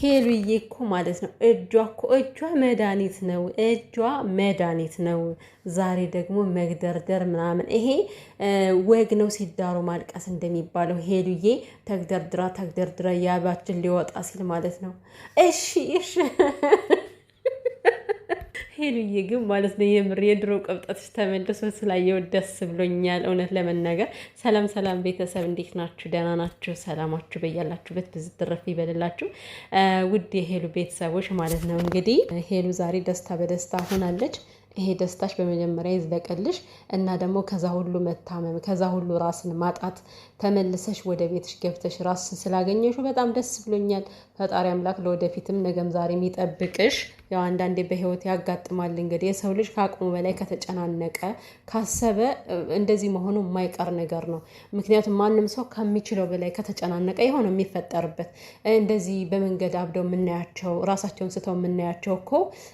ሄሉዬ እኮ ማለት ነው እጇ መድኃኒት ነው። ዛሬ ደግሞ መግደርደር ምናምን ይሄ ወግ ነው ሲዳሩ ማልቀስ እንደሚባለው ሄሉዬ ተግደርድራ ያባችን ሊወጣ ሲል ማለት ነው። እሺ ሄሉዬ ግን ማለት ነው የምር የድሮ ቀብጠትሽ ተመልሶ ስላየው ደስ ብሎኛል። እውነት ለመናገር ሰላም ቤተሰብ እንዴት ናችሁ? ደህና ናችሁ? ሰላማችሁ በያላችሁበት ብዙ ትረፍ ይበልላችሁ። ውድ የሄሉ ቤተሰቦች ማለት ነው እንግዲህ ሄሉ ዛሬ ደስታ በደስታ ሆናለች። ይሄ ደስታሽ በመጀመሪያ ይዝለቀልሽ እና ደግሞ ከዛ ሁሉ መታመም ከዛ ሁሉ ራስን ማጣት ተመልሰሽ ወደ ቤትሽ ገብተሽ ራስ ስላገኘሽ በጣም ደስ ብሎኛል። ፈጣሪ አምላክ ለወደፊትም ነገም ዛሬም ይጠብቅሽ። ያው አንዳንዴ በህይወት ያጋጥማል እንግዲህ የሰው ልጅ ከአቅሙ በላይ ከተጨናነቀ ካሰበ እንደዚህ መሆኑ የማይቀር ነገር ነው። ምክንያቱም ማንም ሰው ከሚችለው በላይ ከተጨናነቀ የሆነ የሚፈጠርበት እንደዚህ በመንገድ አብደው የምናያቸው ራሳቸውን ስተው የምናያቸው እኮ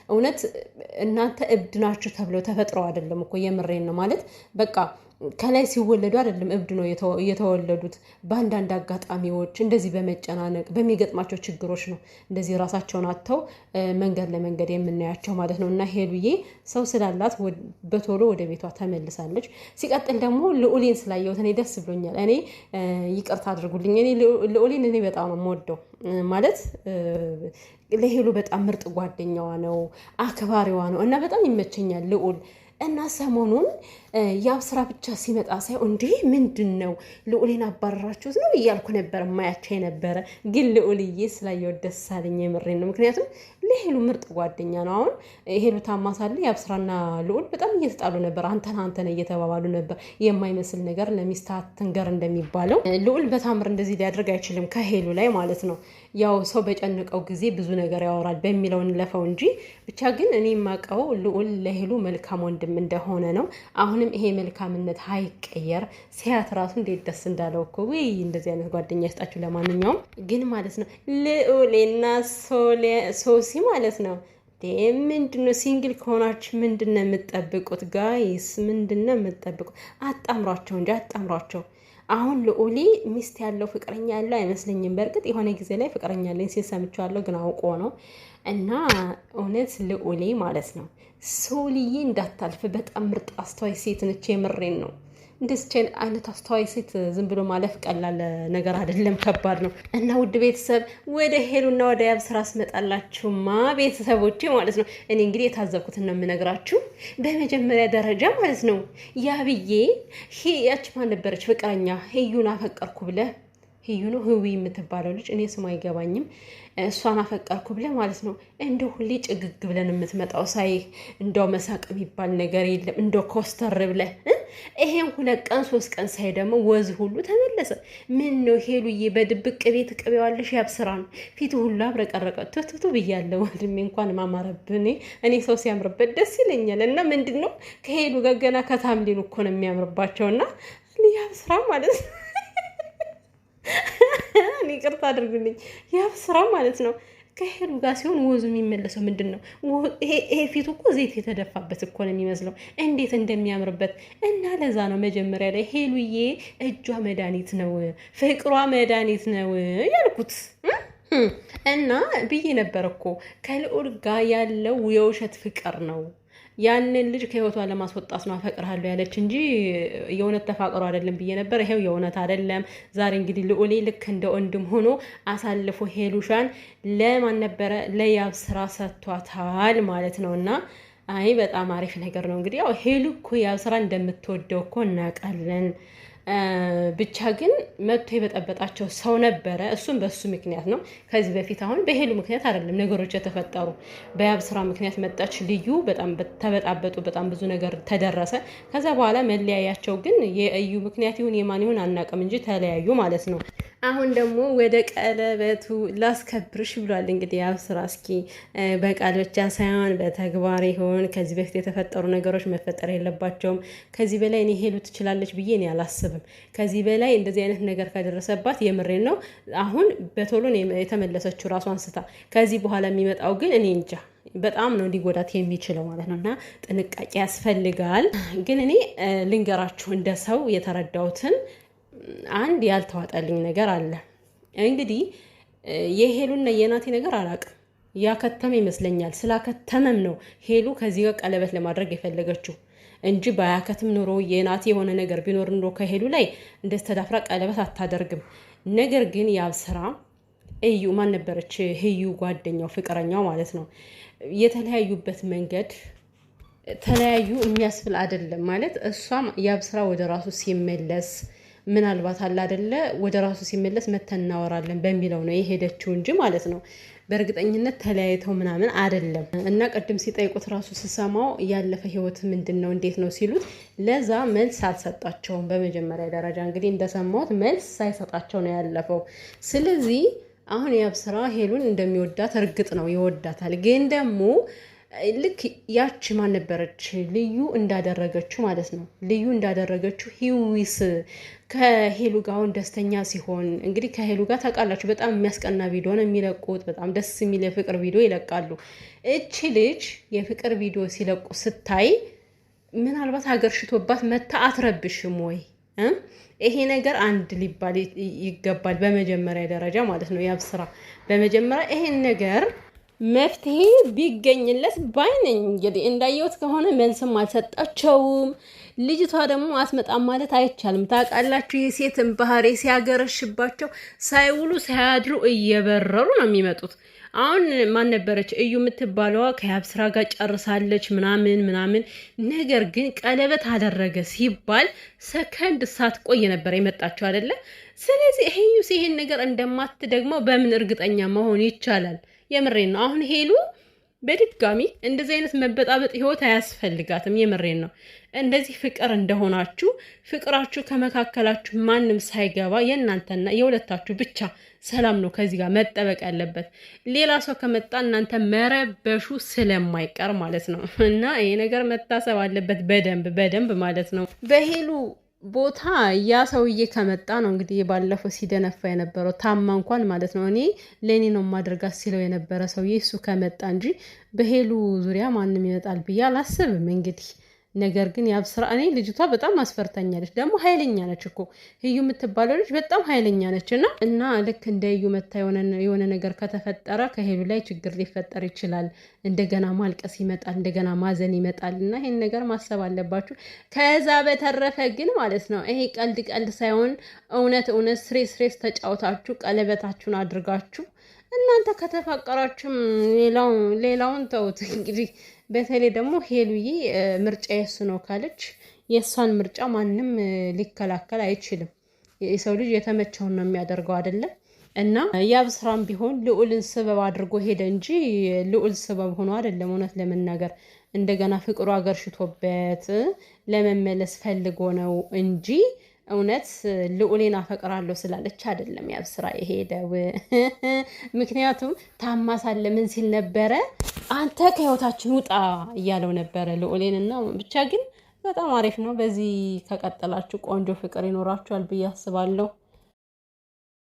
እውነት እናንተ እብድ ናችሁ ተብለው ተፈጥረው አይደለም እኮ የምሬን ነው ማለት በቃ ከላይ ሲወለዱ አይደለም እብድ ነው የተወለዱት። በአንዳንድ አጋጣሚዎች እንደዚህ በመጨናነቅ በሚገጥማቸው ችግሮች ነው እንደዚህ ራሳቸውን አጥተው መንገድ ለመንገድ የምናያቸው ማለት ነው። እና ሄሉዬ ሰው ስላላት በቶሎ ወደ ቤቷ ተመልሳለች። ሲቀጥል ደግሞ ልዑሌን ስላየሁት እኔ ደስ ብሎኛል። እኔ ይቅርታ አድርጉልኝ፣ እኔ ልዑሌን እኔ በጣም ነው የምወደው ማለት ለሄሉ በጣም ምርጥ ጓደኛዋ ነው፣ አክባሪዋ ነው እና በጣም ይመቸኛል ልዑል እና ሰሞኑን ያብ ስራ ብቻ ሲመጣ ሳይሆን እንዴ ምንድን ነው ልዑሌን አባረራችሁት ነው እያልኩ ነበር ማያቸው የነበረ። ግን ልዑልዬ ስላየው ደስ አለኝ የምሬን ነው። ምክንያቱም ለሄሉ ምርጥ ጓደኛ ነው። አሁን ሄሉ ታማሳለ ያብ ስራና ልዑል በጣም እየተጣሉ ነበር። አንተን እየተባባሉ ነበር። የማይመስል ነገር ለሚስታት ትንገር እንደሚባለው ልዑል በታምር እንደዚህ ሊያደርግ አይችልም ከሄሉ ላይ ማለት ነው። ያው ሰው በጨነቀው ጊዜ ብዙ ነገር ያወራል በሚለው እንለፈው እንጂ ብቻ ግን እኔ የማውቀው ልዑል ለሄሉ መልካም ወንድም እንደሆነ ነው። አሁንም ይሄ መልካምነት ሀይቀየር ሲያት ራሱ እንዴት ደስ እንዳለው እኮ ወይ እንደዚህ አይነት ጓደኛ ይስጣችሁ። ለማንኛውም ግን ማለት ነው ልዑሌና ሶሲ ማለት ነው ምንድነው ሲንግል ከሆናችሁ ምንድነው የምትጠብቁት ጋይስ? ምንድነው የምትጠብቁት? አጣምሯቸው እንጂ አጣምሯቸው። አሁን ልዑሌ ሚስት ያለው ፍቅረኛ ያለው አይመስለኝም። በእርግጥ የሆነ ጊዜ ላይ ፍቅረኛ ያለኝ ሲል ሰምቻለሁ፣ ግን አውቆ ነው። እና እውነት ልዑሌ ማለት ነው ሶልዬ እንዳታልፍ በጣም ምርጥ አስተዋይ ሴት ነች። የምሬን ነው። እንደዚህ አይነት አስተዋይ ሴት ዝም ብሎ ማለፍ ቀላል ነገር አይደለም፣ ከባድ ነው። እና ውድ ቤተሰብ ወደ ሄሉና ወደ ያብ ስራ ስመጣላችሁማ ቤተሰቦቼ ማለት ነው እኔ እንግዲህ የታዘብኩትን ነው የምነግራችሁ። በመጀመሪያ ደረጃ ማለት ነው ያብዬ ያች ማን ነበረች ፍቅረኛ ሄዩን አፈቀርኩ ብለህ ሄዩ ነው ህዊ የምትባለው ልጅ እኔ ስሙ አይገባኝም። እሷን አፈቀርኩ ብለህ ማለት ነው እንደው ሁሌ ጭግግ ብለን የምትመጣው ሳይህ እንደው መሳቅ የሚባል ነገር የለም። እንደው ኮስተር ብለህ ይሄን 2 ቀን 3 ቀን ሳይ ደግሞ ወዝ ሁሉ ተመለሰ። ምን ነው ሄሉዬ በድብቅ ቤት ቅቤዋለሽ ያብስራን ፊቱ ሁሉ አብረቀረቀ ትትቱ ብያለሁ። ወንድሜ እንኳን ማማረብህ እኔ ሰው ሲያምርበት ደስ ይለኛል። እና ምንድነው ከሄሉ ጋር ገና ከታምሊኑ እኮ ነው የሚያምርባቸውና ያብስራ ማለት ነው እኔ ይቅርታ አድርጉልኝ ያብ ስራ ማለት ነው ከሄሉ ጋር ሲሆን ወዙ የሚመለሰው ምንድን ነው? ይሄ ፊቱ እኮ ዘይት የተደፋበት እኮ ነው የሚመስለው እንዴት እንደሚያምርበት። እና ለዛ ነው መጀመሪያ ላይ ሄሉዬ እጇ መድኃኒት ነው፣ ፍቅሯ መድኃኒት ነው ያልኩት። እና ብዬ ነበር እኮ ከልዑል ጋር ያለው የውሸት ፍቅር ነው። ያንን ልጅ ከህይወቷ ለማስወጣት ነው አፈቅርሃለሁ ያለች እንጂ የእውነት ተፋቅሮ አይደለም ብዬ ነበር። ይሄው የእውነት አይደለም። ዛሬ እንግዲህ ልዑሌ ልክ እንደ ወንድም ሆኖ አሳልፎ ሄሉሻን ለማን ነበረ ለያብ ስራ ሰጥቷታል ማለት ነው። እና አይ በጣም አሪፍ ነገር ነው። እንግዲህ ያው ሄሉ እኮ ያብ ስራ እንደምትወደው እኮ እናውቃለን። ብቻ ግን መጥቶ የበጠበጣቸው ሰው ነበረ። እሱም በሱ ምክንያት ነው። ከዚህ በፊት አሁን በሄሉ ምክንያት አይደለም ነገሮች የተፈጠሩ። በያብ ስራ ምክንያት መጣች ልዩ። በጣም ተበጣበጡ። በጣም ብዙ ነገር ተደረሰ። ከዛ በኋላ መለያያቸው ግን የእዩ ምክንያት ይሁን የማን ይሁን አናውቅም እንጂ ተለያዩ ማለት ነው። አሁን ደግሞ ወደ ቀለበቱ ላስከብርሽ ብሏል። እንግዲህ ያብ ስራ እስኪ በቃል ብቻ ሳይሆን በተግባር ይሆን። ከዚህ በፊት የተፈጠሩ ነገሮች መፈጠር የለባቸውም። ከዚህ በላይ እኔ ሄሉ ትችላለች ብዬ እኔ አላስብም። ከዚህ በላይ እንደዚህ አይነት ነገር ከደረሰባት የምሬን ነው አሁን በቶሎ የተመለሰችው ራሷን ስታ። ከዚህ በኋላ የሚመጣው ግን እኔ እንጃ በጣም ነው ሊጎዳት የሚችለው ማለት ነው። እና ጥንቃቄ ያስፈልጋል። ግን እኔ ልንገራችሁ እንደ ሰው የተረዳሁትን አንድ ያልተዋጠልኝ ነገር አለ። እንግዲህ የሄሉና የናቲ ነገር አላውቅም። ያከተመ ይመስለኛል። ስላከተመም ነው ሄሉ ከዚህ ጋር ቀለበት ለማድረግ የፈለገችው እንጂ ባያከትም ኑሮ የናቲ የሆነ ነገር ቢኖር ኑሮ ከሄሉ ላይ እንደዚህ ተዳፍራ ቀለበት አታደርግም። ነገር ግን ያብ ስራ እዩ ማን ነበረች ህዩ ጓደኛው ፍቅረኛው ማለት ነው የተለያዩበት መንገድ ተለያዩ የሚያስብል አይደለም ማለት እሷም ያብ ስራ ወደ ራሱ ሲመለስ ምናልባት አለ አይደለ ወደ ራሱ ሲመለስ መተን እናወራለን በሚለው ነው የሄደችው እንጂ ማለት ነው በእርግጠኝነት ተለያይተው ምናምን አይደለም። እና ቀደም ሲጠይቁት ራሱ ስሰማው ያለፈ ህይወት ምንድነው እንዴት ነው ሲሉት ለዛ መልስ አልሰጣቸውም። በመጀመሪያ ደረጃ እንግዲህ እንደሰማሁት መልስ ሳይሰጣቸው ነው ያለፈው። ስለዚህ አሁን ያብ ስራ ሄሉን እንደሚወዳት እርግጥ ነው ይወዳታል። ግን ደግሞ ልክ ያቺ ማን ነበረች ልዩ እንዳደረገችው ማለት ነው ልዩ እንዳደረገችው ሂዊስ ከሄሉ ጋር አሁን ደስተኛ ሲሆን እንግዲህ ከሄሉ ጋር ታውቃላችሁ በጣም የሚያስቀና ቪዲዮ ነው የሚለቁት። በጣም ደስ የሚል የፍቅር ቪዲዮ ይለቃሉ። እቺ ልጅ የፍቅር ቪዲዮ ሲለቁ ስታይ ምናልባት ሀገር ሽቶባት መታ አትረብሽም ወይ? ይሄ ነገር አንድ ሊባል ይገባል። በመጀመሪያ ደረጃ ማለት ነው ያብ ስራ በመጀመሪያ ይሄን ነገር መፍትሄ ቢገኝለት ባይነኝ። እንግዲህ እንዳየሁት ከሆነ መልስም አልሰጣቸውም። ልጅቷ ደግሞ አትመጣም ማለት አይቻልም። ታውቃላችሁ የሴትን ባህሪ ሲያገረሽባቸው ሳይውሉ ሳያድሩ እየበረሩ ነው የሚመጡት። አሁን ማን ነበረች እዩ የምትባለዋ ከያብ ስራ ጋር ጨርሳለች ምናምን። ነገር ግን ቀለበት አደረገ ሲባል ሰከንድ ሳትቆይ ነበር የመጣችው አይደለ? ስለዚህ ይሄን ነገር እንደማት ደግሞ በምን እርግጠኛ መሆን ይቻላል? የምሬን ነው። አሁን ሄሉ በድጋሚ እንደዚህ አይነት መበጣበጥ ህይወት አያስፈልጋትም። የምሬን ነው። እንደዚህ ፍቅር እንደሆናችሁ ፍቅራችሁ ከመካከላችሁ ማንም ሳይገባ የእናንተና የሁለታችሁ ብቻ ሰላም ነው ከዚህ ጋር መጠበቅ ያለበት። ሌላ ሰው ከመጣ እናንተ መረበሹ ስለማይቀር ማለት ነው። እና ይሄ ነገር መታሰብ አለበት በደንብ ማለት ነው። በሄሉ ቦታ ያ ሰውዬ ከመጣ ነው እንግዲህ ባለፈው ሲደነፋ የነበረው ታማ እንኳን ማለት ነው እኔ ለኔ ነው ማድረጋት ሲለው የነበረ ሰውዬ እሱ ከመጣ እንጂ በሄሉ ዙሪያ ማንም ይመጣል ብዬ አላስብም እንግዲህ። ነገር ግን ያብ ስራ እኔ ልጅቷ በጣም አስፈርታኛለች። ደግሞ ኃይለኛ ነች እኮ እዩ የምትባለው ልጅ በጣም ኃይለኛ ነች። እና ልክ እንደ እዩ መታ የሆነ ነገር ከተፈጠረ ከሄሉ ላይ ችግር ሊፈጠር ይችላል። እንደገና ማልቀስ ይመጣል፣ እንደገና ማዘን ይመጣል። እና ይሄን ነገር ማሰብ አለባችሁ። ከዛ በተረፈ ግን ማለት ነው ይሄ ቀልድ ሳይሆን እውነት ስሬስ ተጫውታችሁ ቀለበታችሁን አድርጋችሁ እናንተ ከተፋቀራችሁም ሌላውን ተውት እንግዲህ። በተለይ ደግሞ ሄሉዬ ምርጫ የሱ ነው ካለች የእሷን ምርጫ ማንም ሊከላከል አይችልም። የሰው ልጅ የተመቸውን ነው የሚያደርገው አይደለም። እና ያብ ስራም ቢሆን ልዑልን ስበብ አድርጎ ሄደ እንጂ ልዑል ስበብ ሆኖ አይደለም። እውነት ለመናገር እንደገና ፍቅሩ አገርሽቶበት ለመመለስ ፈልጎ ነው እንጂ እውነት ልዑሌን አፈቅራለሁ ስላለች አይደለም ያብ ስራ የሄደው። ምክንያቱም ታማሳለ ምን ሲል ነበረ? አንተ ከህይወታችን ውጣ እያለው ነበረ ልዑሌን። እና ብቻ ግን በጣም አሪፍ ነው። በዚህ ከቀጠላችሁ ቆንጆ ፍቅር ይኖራችኋል ብዬ አስባለሁ።